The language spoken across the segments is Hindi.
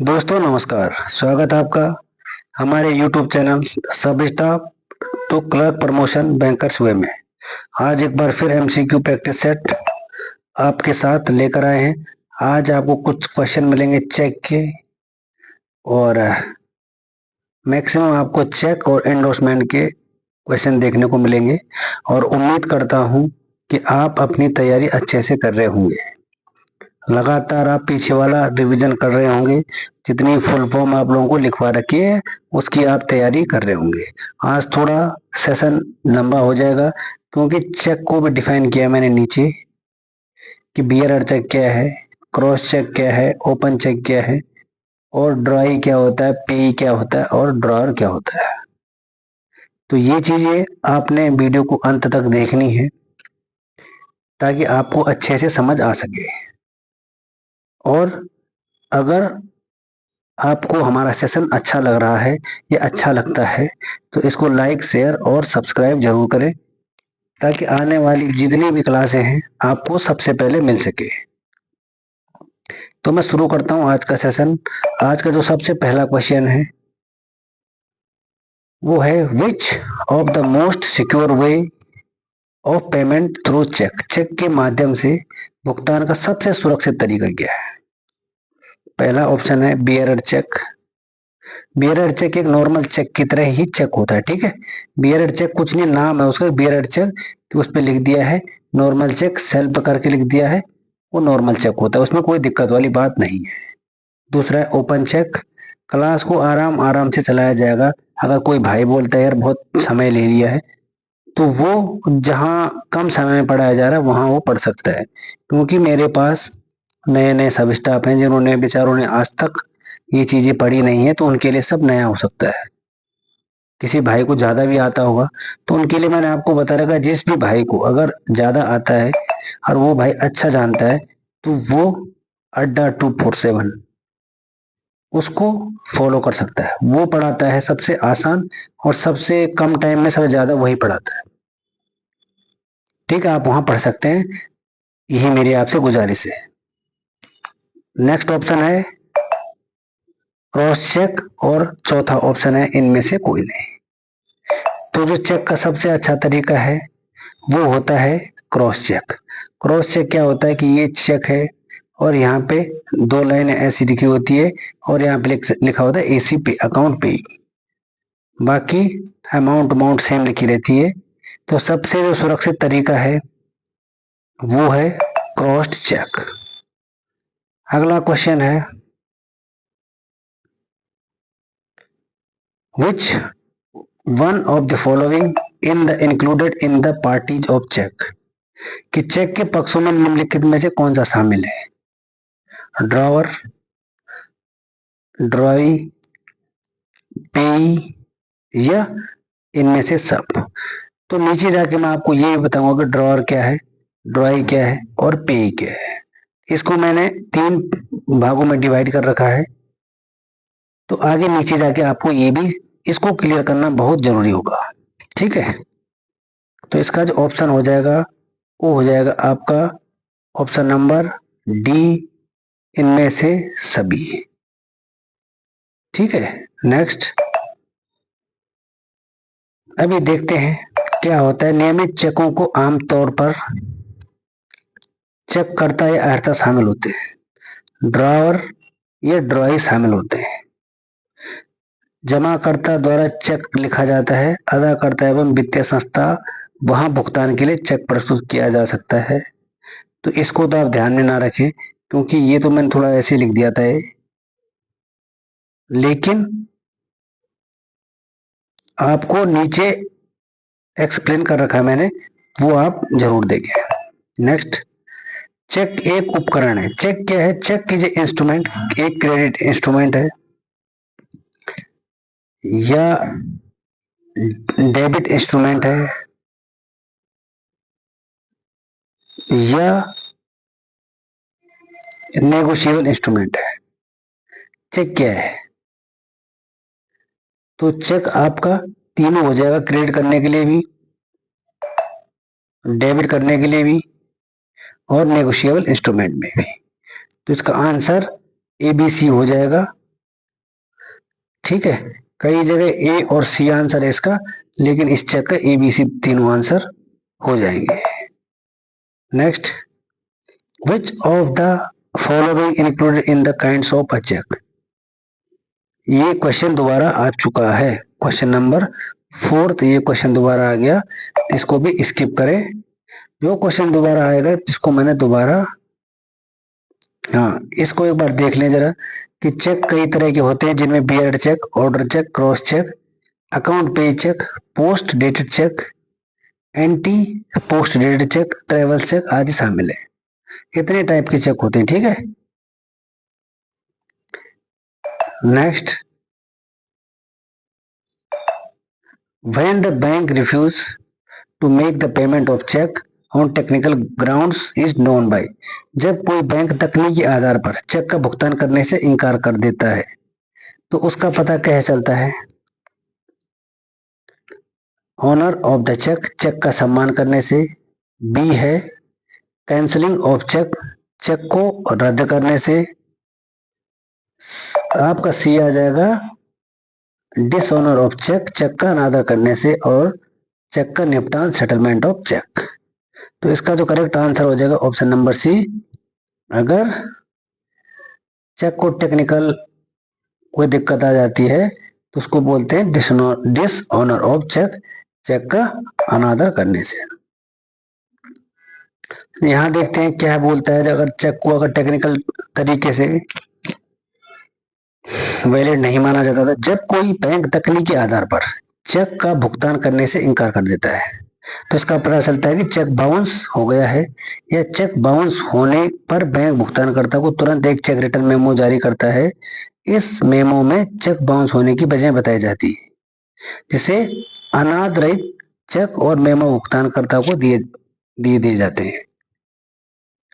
दोस्तों नमस्कार। स्वागत है आपका हमारे YouTube channel sub staff to clerk promotion bankers way में। आज एक बार फिर MCQ प्रैक्टिस सेट आपके साथ लेकर आए हैं। आज आपको कुछ क्वेश्चन मिलेंगे चेक के और मैक्सिमम आपको चेक और एंडोर्समेंट के क्वेश्चन देखने को मिलेंगे और उम्मीद करता हूं कि आप अपनी तैयारी अच्छे से कर रहे होंगे। लगातार आप पीछे वाला रिवीजन कर रहे होंगे, जितनी फुल फॉर्म आप लोगों को लिखवा रखी है उसकी आप तैयारी कर रहे होंगे। आज थोड़ा सेशन लंबा हो जाएगा क्योंकि चेक को भी डिफाइन किया मैंने नीचे कि बियरर चेक क्या है, क्रॉस चेक क्या है, ओपन चेक क्या है और ड्राई क्या होता है, पेई क्या होता है और ड्रॉअर क्या होता है। तो ये चीजें आपने वीडियो को अंत तक देखनी है ताकि आपको अच्छे से समझ आ सके। और अगर आपको हमारा सेशन अच्छा लग रहा है या अच्छा लगता है तो इसको लाइक शेयर और सब्सक्राइब जरूर करें ताकि आने वाली जितनी भी क्लासें हैं आपको सबसे पहले मिल सके। तो मैं शुरू करता हूं आज का सेशन। आज का जो सबसे पहला क्वेश्चन है वो है which of the most secure way of payment through cheque. Cheque के माध्यम से भुगतान का सबसे सुरक्षित तरीका क्या है। पहला ऑप्शन है बियरर चेक। बियरर चेक एक नॉर्मल चेक की तरह ही चेक होता है, ठीक है। बियरर चेक कुछ नहीं, नाम है उसका बियरर चेक, तो उस पर लिख दिया है नॉर्मल चेक, सेल्फ करके लिख दिया है, वो नॉर्मल चेक होता है, उसमें कोई दिक्कत वाली बात नहीं है। दूसरा है ओपन चेक। क्लास को आराम आराम से चलाया जाएगा। अगर कोई भाई बोलता है यार बहुत समय ले लिया है तो वो जहां कम समय में पढ़ाया जा रहा है वहां वो पढ़ सकता है, क्योंकि मेरे पास नए नए सब स्टाफ हैं जिन्होंने बेचारों ने आज तक ये चीजें पढ़ी नहीं है, तो उनके लिए सब नया हो सकता है। किसी भाई को ज्यादा भी आता होगा तो उनके लिए मैंने आपको बता रखा है, जिस भी भाई को अगर ज्यादा आता है और वो भाई अच्छा जानता है तो वो अड्डा 247 उसको फॉलो कर सकता है। वो पढ़ाता है सबसे आसान और सबसे कम टाइम में सबसे ज्यादा वही पढ़ाता है, ठीक है। आप वहां पढ़ सकते हैं, यही मेरी आपसे गुजारिश है। नेक्स्ट ऑप्शन है क्रॉस चेक और चौथा ऑप्शन है इनमें से कोई नहीं। तो जो चेक का सबसे अच्छा तरीका है वो होता है क्रॉस चेक। क्रॉस चेक क्या होता है कि ये चेक है और यहाँ पे दो लाइनें ऐसी लिखी होती है और यहाँ पे लिखा होता है एसी पे, अकाउंट पे, बाकी अमाउंट अमाउंट सेम लिखी रहती है। तो सबसे जो सुरक्षित तरीका है वो है क्रॉस्ड चेक। अगला क्वेश्चन है which one of the following in the included in the parties of cheque. कि चेक के पक्षों में निम्नलिखित में से कौन सा शामिल है। ड्रॉवर, ड्रॉई, पेई या इनमें से सब। तो नीचे जाके मैं आपको ये बताऊंगा कि ड्रॉअर क्या है, ड्रॉई क्या है और पेई क्या है। इसको मैंने 3 भागों में डिवाइड कर रखा है, तो आगे नीचे जाके आपको ये भी इसको क्लियर करना बहुत जरूरी होगा, ठीक है। तो इसका जो ऑप्शन हो जाएगा वो हो जाएगा आपका ऑप्शन नंबर डी, इनमें से सभी, ठीक है। नेक्स्ट अभी देखते हैं क्या होता है। नियमित चेकों को आमतौर पर चेक करता या अर्थता शामिल होते हैं, ड्रॉवर या ड्रॉई शामिल होते हैं। जमाकर्ता द्वारा चेक लिखा जाता है, अदाकर्ता एवं वित्तीय संस्था वहां भुगतान के लिए चेक प्रस्तुत किया जा सकता है। तो इसको तो आप ध्यान में ना रखें क्योंकि ये तो मैंने थोड़ा ऐसे लिख दिया था लेकिन आपको नीचे एक्सप्लेन कर रखा है मैंने, वो आप जरूर देखें। नेक्स्ट चेक एक उपकरण है। चेक क्या है, चेक कीजिए इंस्ट्रूमेंट, एक क्रेडिट इंस्ट्रूमेंट है या डेबिट इंस्ट्रूमेंट है या नेगोशिएबल इंस्ट्रूमेंट है। चेक क्या है, तो चेक आपका तीनों हो जाएगा, क्रेडिट करने के लिए भी, डेबिट करने के लिए भी और नेगोशिएबल इंस्ट्रूमेंट में भी। तो इसका आंसर ABC हो जाएगा ठीक है, कई जगह ए और सी आंसर है इसका, लेकिन इस चेक का ए बी सी तीनों आंसर हो जाएंगे। Next, which of the following included in the kinds of a cheque. ये क्वेश्चन दोबारा आ चुका है, क्वेश्चन नंबर 4, ये क्वेश्चन दोबारा आ गया, इसको भी स्किप करें। जो क्वेश्चन दोबारा आएगा जिसको मैंने दोबारा, हाँ इसको एक बार देख लें जरा, कि चेक कई तरह के होते हैं, जिनमें bearer cheque, order cheque, cross cheque, account payee cheque, post dated cheque, ante post dated cheque, travel cheque आदि शामिल है। इतने टाइप के चेक होते हैं, ठीक है। Next, when the bank refuse to make the payment of cheque on technical grounds is known by. जब कोई बैंक तकनीकी आधार पर चेक का भुगतान करने से इनकार कर देता है तो उसका पता कैसे चलता है। Honour of the cheque, cheque का सम्मान करने से। बी है कैंसलिंग ऑफ चेक, चेक को रद्द करने से। आपका सी आ जाएगा डिसऑनर ऑफ चेक, चेक का अनादर करने से। और चेक का निपटान, सेटलमेंट ऑफ चेक। तो इसका जो करेक्ट आंसर हो जाएगा ऑप्शन नंबर सी। अगर चेक को टेक्निकल कोई दिक्कत आ जाती है तो उसको बोलते हैं डिसऑनर ऑफ चेक, चेक का अनादर करने से। यहां देखते हैं क्या बोलता है, अगर चेक को अगर टेक्निकल तरीके से वैलिड नहीं माना जाता था, जब कोई बैंक तकनीकी आधार पर चेक का भुगतान करने से इनकार कर देता है तो इसका पता चलता है कि चेक बाउंस हो गया है, या चेक बाउंस होने पर बैंक भुगतानकर्ता को तुरंत एक चेक रिटर्न मेमो जारी करता है। इस मेमो में चेक बाउंस होने की वजह बताई जाती है, जिसे अनाद रहित चेक और मेमो भुगतानकर्ता को दिए जाते हैं।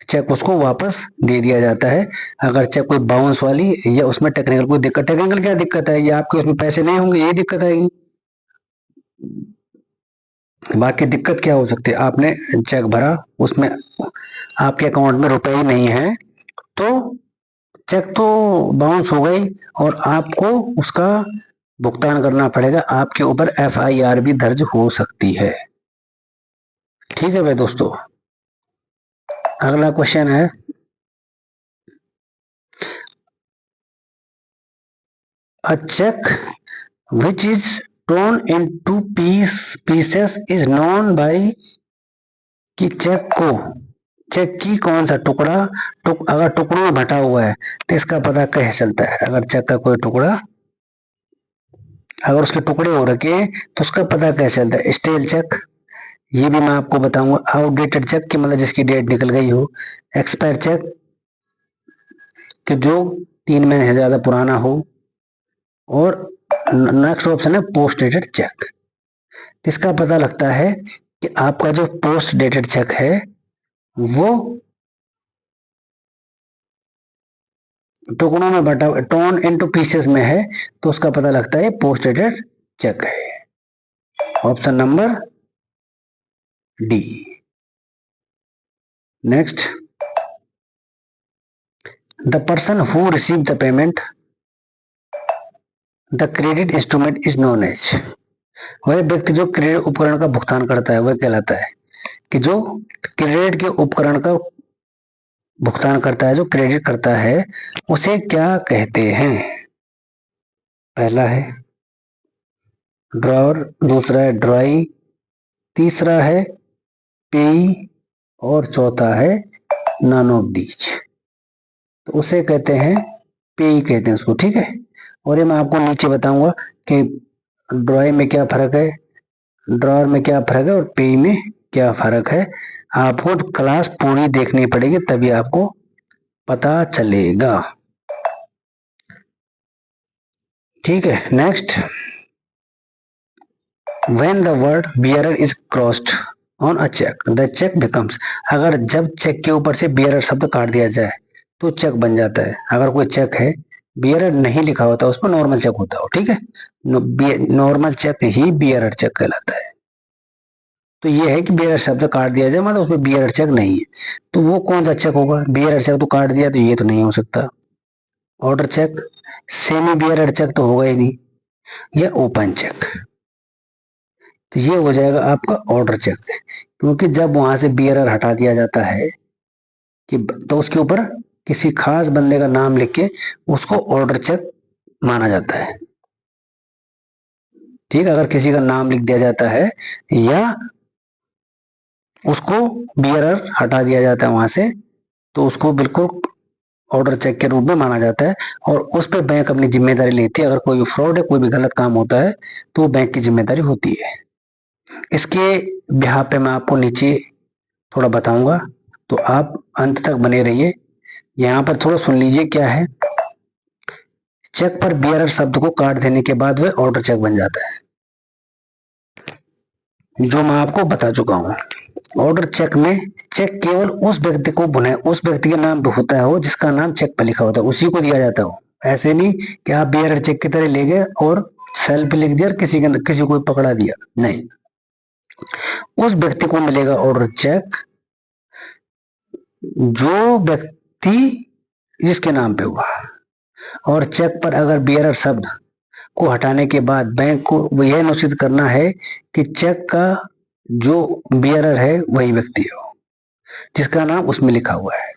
चेक उसको वापस दे दिया जाता है अगर चेक कोई बाउंस वाली या उसमें टेक्निकल कोई दिक्कत। टेक्निकल क्या दिक्कत है, या आपके उसमें पैसे नहीं होंगे, ये दिक्कत आएगी। बाकी दिक्कत क्या हो सकती है, आपने चेक भरा, उसमें आपके अकाउंट में रुपए ही नहीं है, तो चेक तो बाउंस हो गई और आपको उसका भुगतान करना पड़ेगा। आपके ऊपर FIR भी दर्ज हो सकती है। ठीक है भाई दोस्तों, अगला क्वेश्चन है, a cheque which is torn into pieces is known by। कि चेक की कौन सा टुकड़ा अगर टुकड़ों में बटा हुआ है तो इसका पता कैसे चलता है। अगर चेक का कोई टुकड़ा, अगर उसके टुकड़े हो रखे हैं तो उसका पता कैसे चलता है। स्टेल चेक, ये भी मैं आपको बताऊंगा। आउटडेटेड चेक की मतलब जिसकी डेट निकल गई हो। एक्सपायर चेक कि जो 3 महीने से ज्यादा पुराना हो। और नेक्स्ट ऑप्शन है पोस्ट डेटेड चेक। इसका पता लगता है कि आपका जो पोस्ट डेटेड चेक है वो टुकड़ों में बटा, टोन इनटू पीसेस में है, तो उसका पता लगता है पोस्ट डेटेड चेक है। Option number D. Next, the person who receive the payment the credit instrument is known as. वह व्यक्ति जो क्रेडिट उपकरण का भुगतान करता है वह कहलाता है। कि जो क्रेडिट के उपकरण का भुगतान करता है, जो क्रेडिट करता है, उसे क्या कहते हैं। पहला है ड्रॉअर, दूसरा है ड्रॉई, तीसरा है पेई और चौथा है नॉन ऑफ दीज। तो उसे कहते हैं पेई कहते हैं उसको, ठीक है। और ये मैं आपको नीचे बताऊंगा कि ड्रॉई में क्या फर्क है, ड्रॉअर में क्या फर्क है और पेई में क्या फर्क है। आपको क्लास पूरी देखनी पड़ेगी तभी आपको पता चलेगा, ठीक है। Next, when the word bearer is crossed on a cheque the cheque becomes. अगर जब चेक के ऊपर से बियरर शब्द काट दिया जाए तो चेक बन जाता है। अगर कोई चेक है बियरर नहीं लिखा होता, उस पर नॉर्मल चेक होता हो, ठीक है। नॉर्मल चेक ही बियरर चेक कहलाता है। तो ये है कि बियरर शब्द काट दिया जाए मतलब उसमें बियरर चेक नहीं है, तो वो कौन सा चेक होगा। बियरर चेक तो काट दिया तो ये तो नहीं हो सकता। Order cheque, semi bearer cheque तो होगा ही नहीं, या ओपन चेक। तो ये हो जाएगा आपका ऑर्डर चेक, क्योंकि जब वहां से बियरर हटा दिया जाता है कि तो उसके ऊपर किसी खास बंदे का नाम लिख के उसको ऑर्डर चेक माना जाता है। ठीक, अगर किसी का नाम लिख दिया जाता है या उसको बियरर हटा दिया जाता है वहां से, तो उसको बिल्कुल ऑर्डर चेक के रूप में माना जाता है और उस पर बैंक अपनी जिम्मेदारी लेती है। अगर कोई भी फ्रॉड है, कोई भी गलत काम होता है, तो वो बैंक की जिम्मेदारी होती है। इसके बिहार पे मैं आपको नीचे थोड़ा बताऊंगा, तो आप अंत तक बने रहिए। यहाँ पर थोड़ा सुन लीजिए क्या है। चेक पर बियरर शब्द को काट देने के बाद वह ऑर्डर चेक बन जाता है, जो मैं आपको बता चुका हूँ। ऑर्डर चेक में चेक केवल उस व्यक्ति को बुना, उस व्यक्ति के नाम पे होता है हो जिसका नाम चेक पर लिखा होता है, उसी को दिया जाता हो। ऐसे नहीं कि आप बियरर चेक की तरह ले गए और सेल पे लिख दिया और किसी को पकड़ा दिया, नहीं। उस व्यक्ति को मिलेगा ऑर्डर चेक जो व्यक्ति जिसके नाम पे हुआ। और चेक पर अगर बियरर शब्द को हटाने के बाद बैंक को यह निश्चित करना है कि चेक का जो बियरर है वही व्यक्ति हो जिसका नाम उसमें लिखा हुआ है।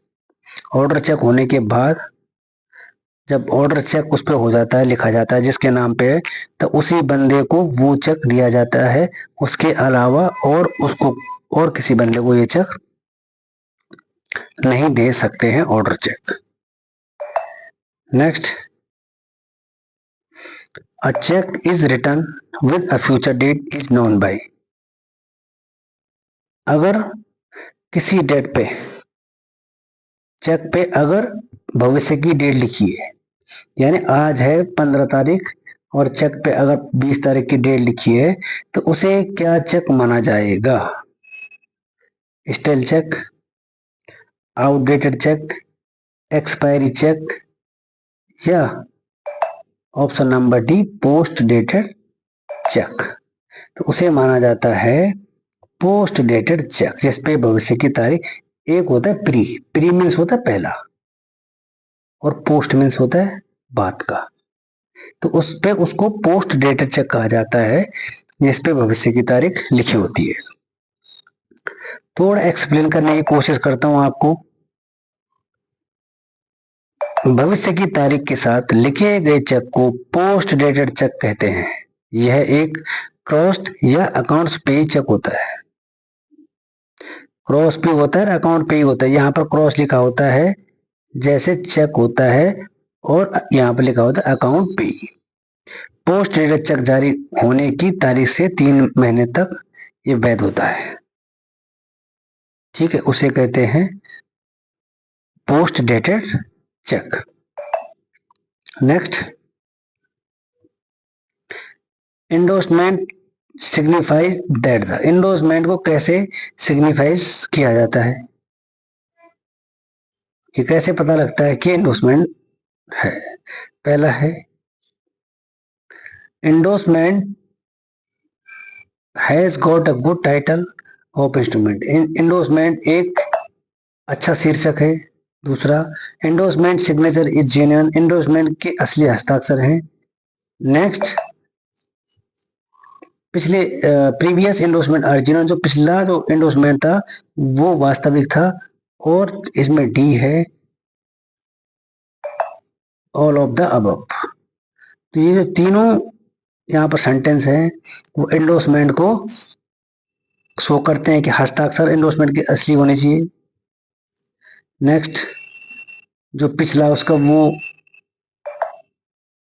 ऑर्डर चेक होने के बाद जब ऑर्डर चेक उस पर हो जाता है, लिखा जाता है जिसके नाम पे है, तो उसी बंदे को वो चेक दिया जाता है। उसके अलावा और उसको और किसी बंदे को ये चेक नहीं दे सकते हैं order cheque. Next, a cheque is return with a future date is known by. अगर किसी डेट पे चेक पे अगर भविष्य की डेट लिखी है, यानी आज है 15 तारीख और चेक पे अगर 20 तारीख की डेट लिखी है, तो उसे क्या चेक माना जाएगा? Stale cheque, outdated cheque, expiry cheque, या option number D post dated cheque. तो उसे माना जाता है पोस्ट डेटेड चेक, जिसपे भविष्य की तारीख। एक होता है प्री, प्री मीन्स होता है पहला और पोस्ट मीन्स होता है बाद का। तो उस पे उसको पोस्ट डेटेड चेक कहा जाता है, जिसपे भविष्य की तारीख लिखी होती है। थोड़ा एक्सप्लेन करने की कोशिश करता हूं आपको। भविष्य की तारीख के साथ लिखे गए चेक को पोस्ट डेटेड चेक कहते हैं। यह एक क्रॉस्ड या अकाउंट्स पे चेक होता है। क्रॉस पे होता है, अकाउंट पे होता है। यहाँ पर क्रॉस लिखा होता है जैसे चेक होता है और यहाँ पर लिखा होता है अकाउंट पे। पोस्ट डेटेड चेक जारी होने की तारीख से 3 महीने तक ये वैध होता है। ठीक है, उसे कहते हैं post dated check. Next, endorsement signifies that the. Endorsement को कैसे सिग्निफाइज किया जाता है, कि कैसे पता लगता है कि इंडोर्समेंट है? पहला है endorsement has got a good title of instrument. Endorsement एक अच्छा शीर्षक है। दूसरा, endorsement signature is genuine. Endorsement के असली हस्ताक्षर हैं। नेक्स्ट, पिछले प्रीवियस इंडोर्समेंट ओरिजिनल, जो पिछला जो इंडोर्समेंट था वो वास्तविक था। और इसमें डी है ऑल ऑफ द अबव। तो ये जो तीनों यहाँ पर सेंटेंस है वो इंडोर्समेंट को शो करते हैं कि हस्ताक्षर इंडोर्समेंट के असली होने चाहिए। नेक्स्ट, जो पिछला उसका वो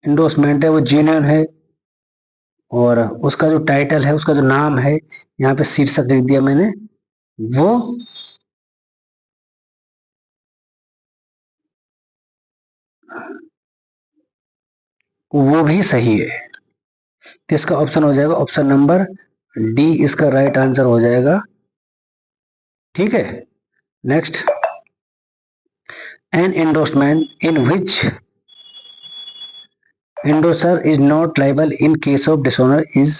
इंडोर्समेंट है वो जेन्युइन है। और उसका जो टाइटल है, उसका जो नाम है, यहाँ पे शीर्षक लिख दिया मैंने, वो भी सही है। तो इसका ऑप्शन हो जाएगा ऑप्शन नंबर डी, इसका राइट आंसर हो जाएगा। ठीक है। Next, an endorsement in which endorser is not liable in case of dishonour is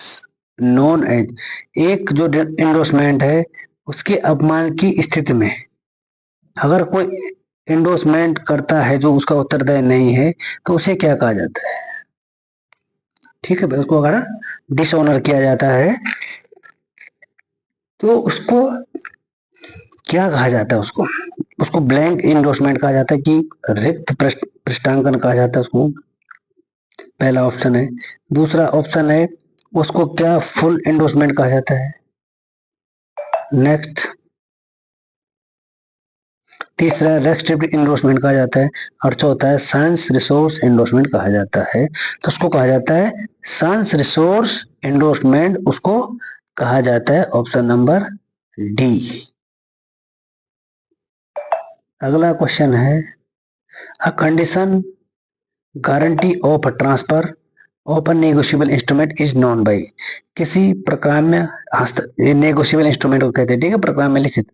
known as. एक जो एंडोर्समेंट है उसके अपमान की स्थिति में अगर कोई एंडोर्समेंट करता है जो उसका उत्तरदायी नहीं है, तो उसे क्या कहा जाता है? ठीक है, उसको अगर डिसऑनर किया जाता है तो उसको क्या कहा जाता है, उसको उसको ब्लैंक इंडोर्समेंट कहा जाता है कि रिक्त पृष्ठांकन कहा जाता है उसको। पहला ऑप्शन है। दूसरा ऑप्शन है, उसको क्या फुल इंडोर्समेंट कहा जाता है। नेक्स्ट, तीसरा रेस्ट्रिक्टिव इंडोर्समेंट कहा जाता है। और चौथा है साइंस रिसोर्स इंडोर्समेंट कहा जाता है। तो उसको कहा जाता है साइंस रिसोर्स इंडोर्समेंट, उसको कहा जाता है ऑप्शन नंबर डी। अगला क्वेश्चन है, a condition guarantee of transfer of negotiable instrument is known by. किसी प्रकार में नेगोशिएबल इंस्ट्रूमेंट को कहते हैं, ठीक है, प्रकार में लिखित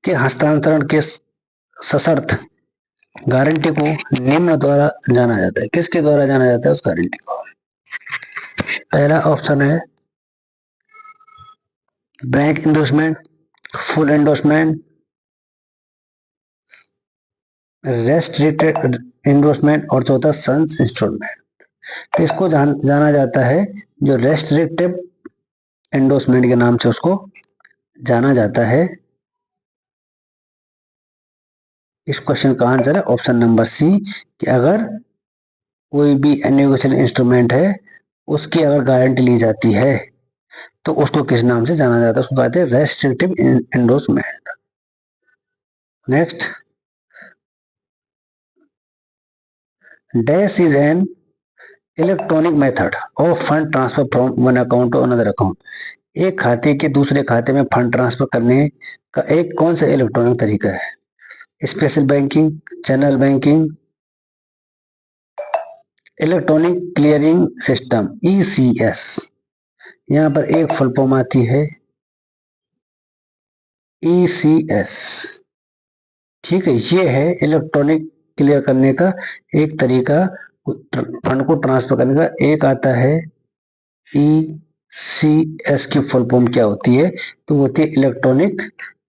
के हस्तांतरण के सशर्त गारंटी को निम्न द्वारा जाना जाता है। किसके द्वारा जाना जाता है उस गारंटी को। पहला ऑप्शन है bank endorsement, full endorsement, restricted endorsement और चौथा सन्स इंस्टॉलमेंट। तो इसको जाना जाता है जो रेस्ट्रिक्टिव इंडोर्समेंट के नाम से उसको जाना जाता है। इस क्वेश्चन का आंसर है ऑप्शन नंबर सी, कि अगर कोई भी नेगोशिएबल इंस्ट्रूमेंट है उसकी अगर गारंटी ली जाती है तो उसको किस नाम से जाना जाता है, उसको कहते हैं restrictive endorsement. Next, dash is an electronic method of fund transfer from one account to another account. एक खाते के दूसरे खाते में फंड ट्रांसफर करने का एक कौन सा इलेक्ट्रॉनिक तरीका है। Special banking, channel banking, electronic clearing system ECS. यहां पर एक फुल फॉर्म आती है ईसीएस। ठीक है, ये है इलेक्ट्रॉनिक क्लियर करने का एक तरीका, फंड को ट्रांसफर करने का। एक आता है ईसीएस की फुल फॉर्म क्या होती है, तो होती है इलेक्ट्रॉनिक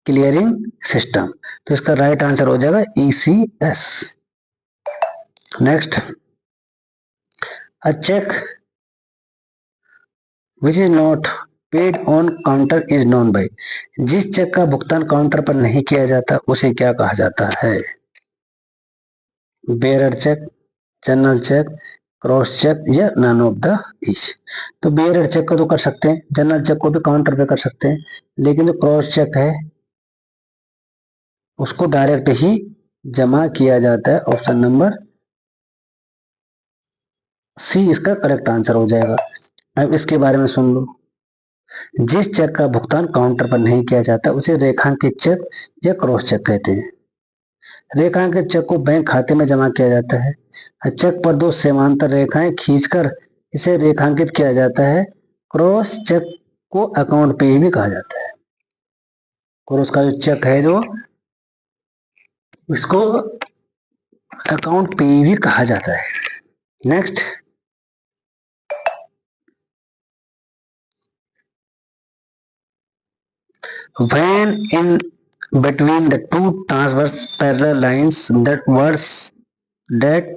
क्लियरिंग सिस्टम। तो इसका राइट आंसर हो जाएगा ECS. Next, a cheque which is not paid on counter is known by. जिस चेक का भुगतान काउंटर पर नहीं किया जाता उसे क्या कहा जाता है। Bearer cheque, general cheque, cross cheque या नन ऑफ द ईच। तो बेयरर चेक को तो कर सकते हैं, जनरल चेक को भी काउंटर पे कर सकते हैं, लेकिन जो क्रॉस चेक है उसको डायरेक्ट ही जमा किया जाता है। ऑप्शन नंबर सी इसका करेक्ट आंसर हो जाएगा। अब इसके बारे में सुन लो। जिस चेक का भुगतान काउंटर पर नहीं किया जाता उसे रेखांकित चेक या क्रॉस चेक कहते हैं। रेखांकित चेक को बैंक खाते में जमा किया जाता है। चेक पर दो समांतर रेखाएं खींचकर इसे रेखांकित किया जाता है। क्रॉस चेक को अकाउंट पे भी कहा जाता है। क्रॉस का जो चेक है जो इसको अकाउंट पे भी कहा जाता है। Next, when in between the two transverse parallel lines that words that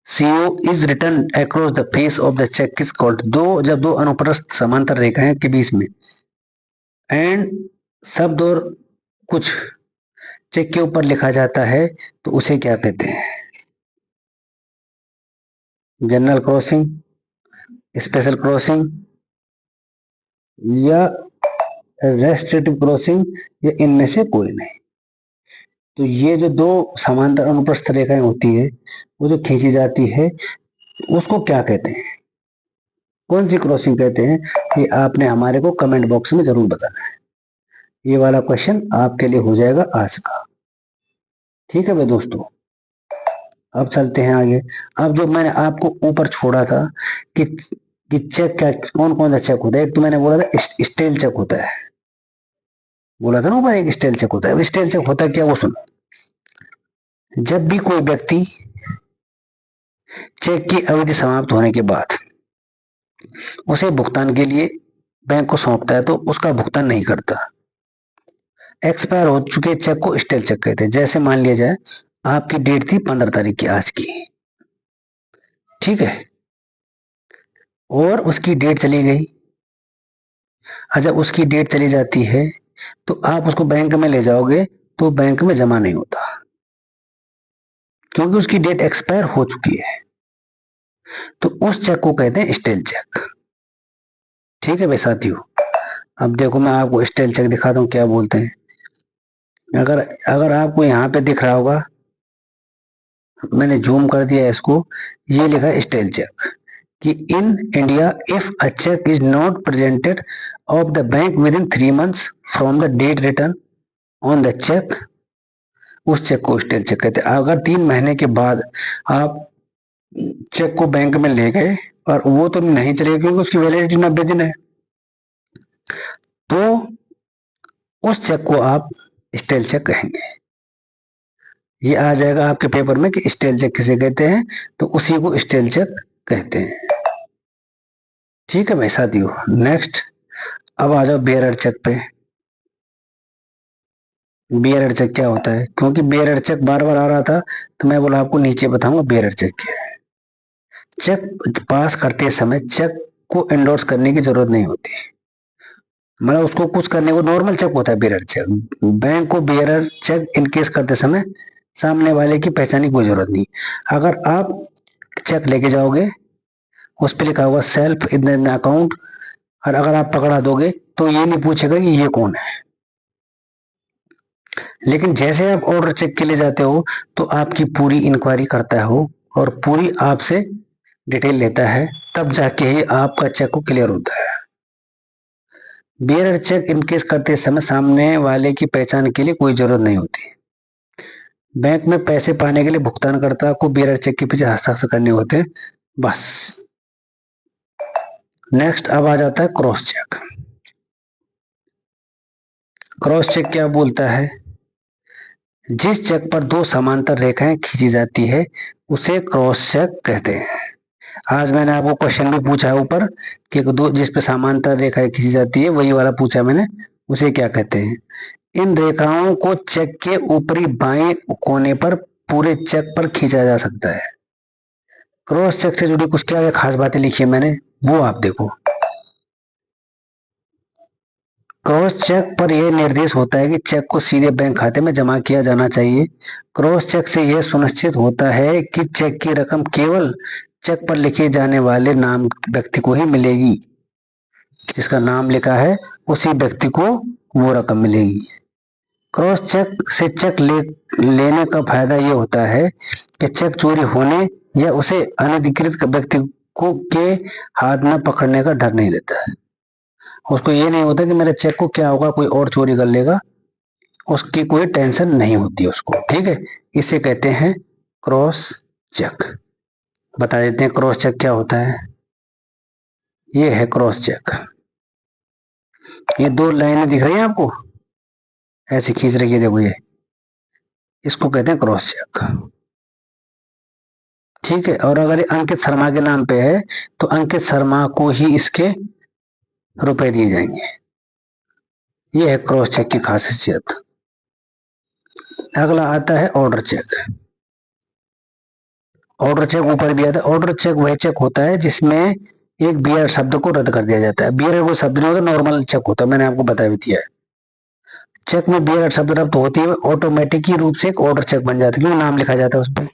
CO is written across the face of the check is called। जब दो अनुप्रस्थ समांतर रेखाएं के बीच में एंड शब्द और कुछ चेक के ऊपर लिखा जाता है तो उसे क्या कहते हैं। जनरल क्रॉसिंग, स्पेशल क्रॉसिंग या रेस्ट्रिक्टिव क्रॉसिंग या इनमें से कोई नहीं। तो ये जो दो समांतर अनुप्रस्थ रेखाएं होती है वो जो खींची जाती है उसको क्या कहते हैं, कौन सी क्रॉसिंग कहते हैं, ये आपने हमारे को कमेंट बॉक्स में जरूर बताना है। ये वाला क्वेश्चन आपके लिए हो जाएगा आज का। ठीक है भाई दोस्तों, अब चलते हैं आगे। अब जो मैंने आपको ऊपर छोड़ा था कि चेक क्या, कौन कौन सा चेक होता है। एक तो मैंने बोला था स्टेल चेक होता है, बोला था ना ऊपर एक स्टेल चेक होता है। स्टेल चेक होता है क्या, वो सुनो। जब भी कोई व्यक्ति चेक की अवधि समाप्त होने के बाद उसे भुगतान के लिए बैंक को सौंपता है तो उसका भुगतान नहीं करता, एक्सपायर हो चुके चेक को स्टेल चेक कहते हैं। जैसे मान लिया जाए आपकी डेट थी 15 तारीख की आज की, ठीक है, और उसकी डेट चली गई। जब उसकी डेट चली जाती है तो आप उसको बैंक में ले जाओगे तो बैंक में जमा नहीं होता, क्योंकि उसकी डेट एक्सपायर हो चुकी है। तो उस चेक को कहते हैं स्टेल चेक। ठीक है भाई साथियों, अब देखो मैं आपको स्टेल चेक दिखाता हूँ क्या बोलते हैं। अगर अगर आपको यहाँ पे दिख रहा होगा, मैंने जूम कर दिया इसको, ये लिखा है स्टेल चेक कि in India if a cheque is not presented of the bank within 3 months from the date return on the cheque, उस चेक को स्टेल चेक कहते हैं। अगर 3 महीने के बाद आप चेक को बैंक में ले गए और वो तो नहीं चलेगा क्योंकि उसकी वैलिडिटी 90 दिन है, तो उस चेक को आप स्टेल चेक कहेंगे। ये आ जाएगा आपके पेपर में कि स्टेल चेक किसे कहते हैं, तो उसी को स्टेल चेक कहते हैं। ठीक है भाई साथियों, नेक्स्ट अब आ जाओ बेयरर चेक पे। बेयरर चेक क्या होता है, क्योंकि बेयरर चेक बार बार आ रहा था तो मैं बोला आपको नीचे बताऊंगा बेयरर चेक क्या है। चेक पास करते समय चेक को एंडोर्स करने की जरूरत नहीं होती, मतलब उसको कुछ करने को नॉर्मल चेक होता है बेयरर चेक। बैंक को बेयरर चेक इनकेस करते समय सामने वाले की पहचान की कोई जरूरत नहीं। अगर आप चेक लेके जाओगे, उस पर लिखा होगा सेल्फ इन अकाउंट, और अगर आप पकड़ा दोगे तो ये नहीं पूछेगा कि ये कौन है। लेकिन जैसे आप ऑर्डर चेक के लिए जाते हो तो आपकी पूरी इंक्वायरी करता हो और पूरी आपसे डिटेल लेता है, तब जाके ही आपका चेक को क्लियर होता है। बेयरर चेक इनकेस करते समय सामने वाले की पहचान के लिए कोई जरूरत नहीं होती। बैंक में पैसे पाने के लिए भुगतानकर्ता को बेयरर चेक के पीछे हस्ताक्षर करने होते हैं, बस। नेक्स्ट अब आ जाता है क्रॉस चेक। क्रॉस चेक क्या बोलता है, जिस चेक पर दो समांतर रेखाएं खींची जाती है उसे क्रॉस चेक कहते हैं। आज मैंने आपको क्वेश्चन भी पूछा है ऊपर कि दो जिस पे समांतर रेखाएं खींची जाती है, वही वाला पूछा मैंने, उसे क्या कहते हैं। इन रेखाओं को चेक के ऊपरी बाएं कोने पर पूरे चेक पर खींचा जा सकता है। क्रॉस चेक से जुड़ी कुछ क्या खास बातें लिखी है मैंने, वो आप देखो। क्रॉस चेक पर यह निर्देश होता है कि चेक को सीधे बैंक खाते में जमा किया जाना चाहिए। क्रॉस चेक से यह सुनिश्चित होता है कि चेक की रकम केवल चेक पर लिखे जाने वाले नाम व्यक्ति को ही मिलेगी, जिसका नाम लिखा है उसी व्यक्ति को वो रकम मिलेगी। क्रॉस चेक से चेक लेने का फायदा ये होता है कि चेक चोरी होने या उसे अनधिकृत व्यक्ति को के हाथ में पकड़ने का डर नहीं रहता है। उसको ये नहीं होता कि मेरे चेक को क्या होगा, कोई और चोरी कर लेगा, उसकी कोई टेंशन नहीं होती उसको। ठीक है, इसे कहते हैं क्रॉस चेक। बता देते हैं क्रॉस चेक क्या होता है। ये है क्रॉस चेक, ये दो लाइनें दिख रही हैं आपको, ऐसी खींच रखी है, देखो ये, इसको कहते हैं क्रॉस चेक। ठीक है, और अगर ये अंकित शर्मा के नाम पे है तो अंकित शर्मा को ही इसके रुपए दिए जाएंगे। ये है क्रॉस चेक की खासियत। अगला आता है ऑर्डर चेक। ऑर्डर चेक ऊपर दिया था। ऑर्डर चेक वह चेक होता है जिसमें एक बियर शब्द को रद्द कर दिया जाता है। बियर वो शब्द नहीं होता, नॉर्मल चेक होता है, मैंने आपको बता भी दिया है। चेक में बियर शब्द रद्द होती है, ऑटोमेटिक ही रूप से एक ऑर्डर चेक बन जाता है, क्योंकि नाम लिखा जाता है उस पर।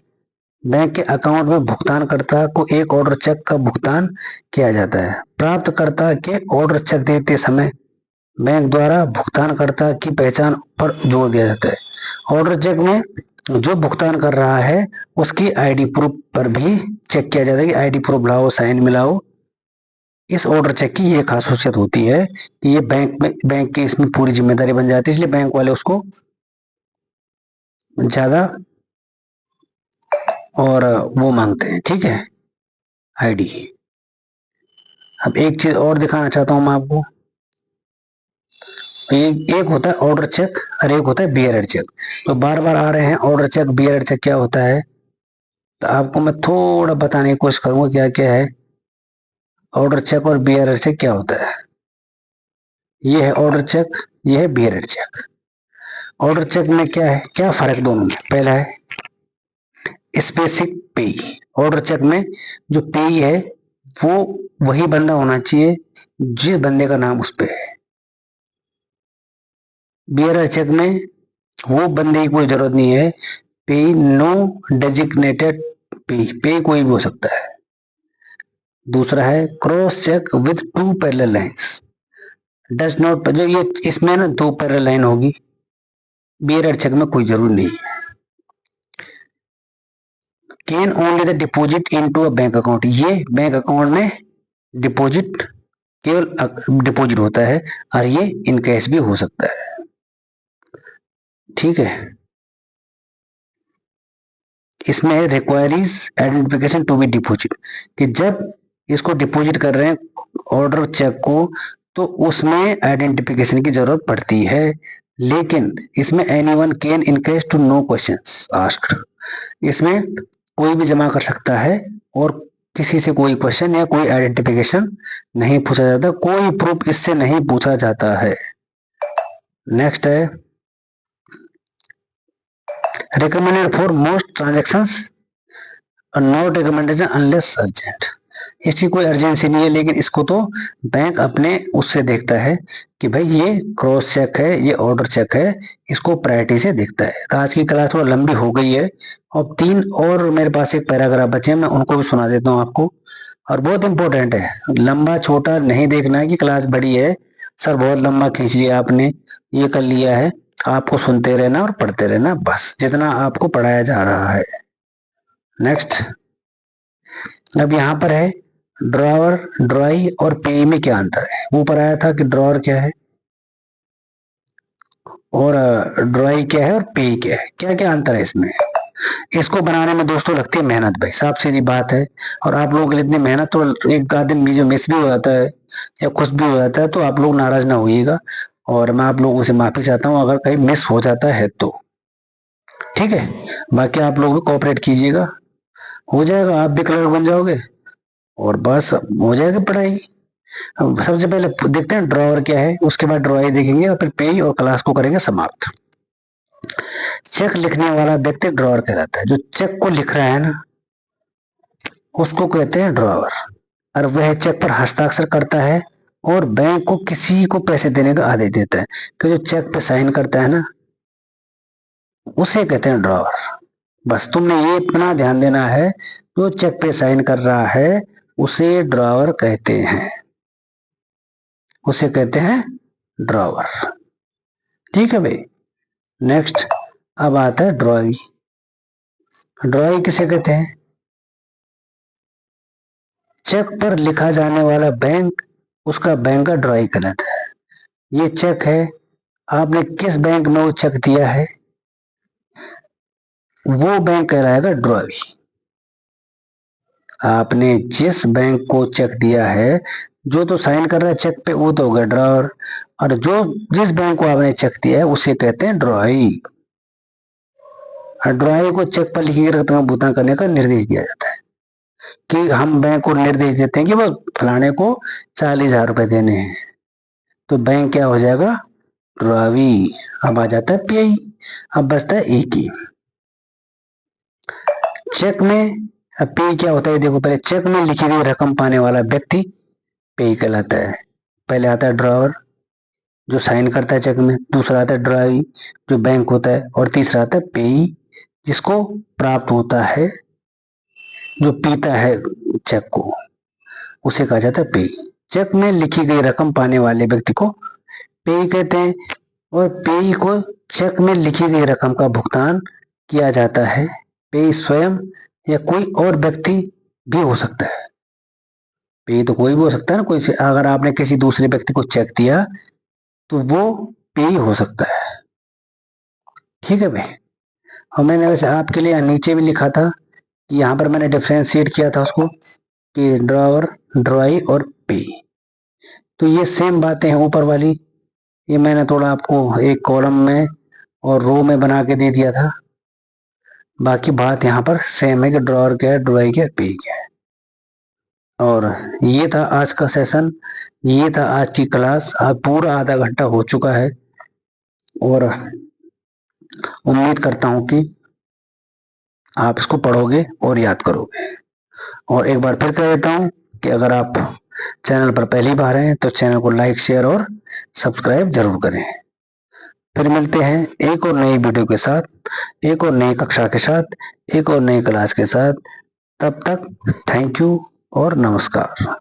बैंक के अकाउंट में भुगतानकर्ता को एक ऑर्डर चेक का भुगतान किया जाता है। प्राप्तकर्ता के ऑर्डर चेक देते समय बैंक द्वारा भुगतानकर्ता की पहचान पर जोर दिया जाता है। ऑर्डर चेक में जो भुगतान कर रहा है उसकी आईडी प्रूफ पर भी चेक किया जाता है कि आईडी प्रूफ लाओ, साइन मिलाओ। इस ऑर्डर चेक की ये खासियत होती है कि ये बैंक की इसमें पूरी जिम्मेदारी बन जाती है, इसलिए बैंक वाले उसको ज्यादा और वो मांगते हैं। ठीक है, आईडी। अब एक चीज और दिखाना चाहता हूं मैं आपको, एक होता है ऑर्डर चेक और एक होता है बियरर चेक। तो बार बार आ रहे हैं ऑर्डर चेक बियरर चेक क्या होता है, तो आपको मैं थोड़ा बताने की कोशिश करूंगा क्या क्या है। ऑर्डर चेक और बियरर चेक क्या होता है, ये है ऑर्डर चेक, ये है बियरर चेक। ऑर्डर चेक में क्या है, क्या फर्क दोनों में। पहला है स्पेसिफिक पे। ऑर्डर चेक में जो पे है वो वही बंदा होना चाहिए जिस बंदे का नाम उस पे है। बियरर चेक में वो बंदे की कोई जरूरत नहीं है। पे नो डेजिग्नेटेड पे कोई भी हो सकता है। दूसरा है cross cheque with two parallel lines does not, जो ये इसमें ना दो पैरेलल लाइन होगी, बियरर चेक में कोई जरूर नहीं है। Can only the deposit into a bank account, ये बैंक अकाउंट में डिपॉजिट, केवल डिपॉजिट होता है, और ये इन कैश भी हो सकता है। ठीक है, इसमें रिक्वायरीज आइडेंटिफिकेशन टू बी डिपॉजिट, कि जब इसको डिपॉजिट कर रहे हैं ऑर्डर चेक को, तो उसमें आइडेंटिफिकेशन की जरूरत पड़ती है। लेकिन इसमें anyone can in case to no questions asked, इसमें कोई भी जमा कर सकता है और किसी से कोई क्वेश्चन या कोई आइडेंटिफिकेशन नहीं पूछा जाता, कोई प्रूफ इससे नहीं पूछा जाता है। नेक्स्ट है recommended for most transactions not recommendation unless urgent, इसकी कोई अर्जेंसी नहीं है, लेकिन इसको तो बैंक अपने उससे देखता है कि भाई ये क्रॉस चेक है, ये ऑर्डर चेक है, इसको प्रायोरिटी से देखता है। तो आज की क्लास थोड़ा लंबी हो गई है, और तीन और मेरे पास एक पैराग्राफ बचे हैं, मैं उनको भी सुना देता हूँ आपको, और बहुत इंपॉर्टेंट है। लंबा छोटा नहीं देखना है कि क्लास बड़ी है, सर बहुत लंबा खींच लिया आपने, ये कर लिया है। आपको सुनते रहना और पढ़ते रहना, बस जितना आपको पढ़ाया जा रहा है। नेक्स्ट, अब यहाँ पर है ड्रॉवर, ड्रॉई और पे में क्या अंतर है। ऊपर आया था कि ड्रॉवर क्या है और ड्रॉई क्या है और पे क्या है, क्या क्या अंतर है इसमें। इसको बनाने में दोस्तों लगती है मेहनत, भाई साफ सीधी बात है। और आप लोगों के लिए इतनी मेहनत, तो एक आध दिन जो मिस भी हो जाता है या कुछ भी हो जाता है, तो आप लोग नाराज ना होइएगा, और मैं आप लोगों से माफी चाहता हूँ अगर कहीं मिस हो जाता है तो। ठीक है, बाकी आप लोग भी कोऑपरेट कीजिएगा, हो जाएगा, आप भी क्लर्क बन जाओगे और बस हो जाएगी पढ़ाई। अब सबसे पहले देखते हैं ड्रॉवर क्या है, उसके बाद ड्रॉई देखेंगे और फिर पे और क्लास को करेंगे समाप्त। चेक लिखने वाला व्यक्ति ड्रॉवर कहलाता है, जो चेक को लिख रहा है ना उसको कहते हैं ड्रॉवर, और वह चेक पर हस्ताक्षर करता है और बैंक को किसी को पैसे देने का आदेश देता है, कि जो चेक पे साइन करता है ना उसे कहते हैं ड्रॉवर। बस तुमने ये इतना ध्यान देना है, जो चेक पे साइन कर रहा है उसे ड्रॉवर कहते हैं, उसे कहते हैं ड्रॉवर। ठीक है भाई। नेक्स्ट, अब आता है ड्रॉई। ड्रॉई किसे कहते हैं, चेक पर लिखा जाने वाला बैंक, उसका बैंक का ड्रॉई कहलाता है। ये चेक है, आपने किस बैंक में वो चेक दिया है, वो बैंक कहलाएगा ड्रॉई। आपने जिस बैंक को चेक दिया है, जो तो साइन कर रहा है चेक पे वो तो हो गया ड्रॉवर, और जो जिस बैंक को आपने चेक दिया है उसे कहते हैं ड्रॉई। और ड्रॉई को चेक पर लिखी गई रकम भुगतान करने का निर्देश दिया जाता है, कि हम बैंक को निर्देश देते हैं कि वो फलाने को 40,000 रुपए देने हैं, तो बैंक क्या हो जाएगा, ड्रॉवी। अब आ जाता है पे, अब बचता है एक ही चेक में। अब पे क्या होता है देखो, पहले चेक में लिखी गई रकम पाने वाला व्यक्ति पे कहलाता है। पहले आता है ड्रॉवर जो साइन करता है चेक में, दूसरा आता है ड्रॉई जो बैंक होता है, और तीसरा आता है पेई जिसको प्राप्त होता है, जो पीता है चेक को, उसे कहा जाता है पेई। चेक में लिखी गई रकम पाने वाले व्यक्ति को पेई कहते हैं, और पेई को चेक में लिखी गई रकम का भुगतान किया जाता है। पेई स्वयं या कोई और व्यक्ति भी हो सकता है, पे तो कोई भी हो सकता है ना, कोई से अगर आपने किसी दूसरे व्यक्ति को चेक दिया तो वो पे ही हो सकता है। ठीक है भाई। और मैंने वैसे आपके लिए नीचे भी लिखा था कि यहाँ पर मैंने डिफ्रेंशिएट किया था उसको, कि ड्रॉवर, ड्रॉई और पे, तो ये सेम बातें हैं ऊपर वाली, ये मैंने थोड़ा आपको एक कॉलम में और रो में बना के दे दिया था, बाकी बात यहाँ पर सेम है कि ड्रॉवर क्या है, ड्रॉई क्या है, पे क्या है। और ये था आज का सेशन, ये था आज की क्लास। आज पूरा आधा घंटा हो चुका है, और उम्मीद करता हूं कि आप इसको पढ़ोगे और याद करोगे। और एक बार फिर कह देता हूं कि अगर आप चैनल पर पहली बार हैं तो चैनल को लाइक, शेयर और सब्सक्राइब जरूर करें। फिर मिलते हैं एक और नई वीडियो के साथ, एक और नई कक्षा के साथ, एक और नई क्लास के साथ। तब तक थैंक यू और नमस्कार।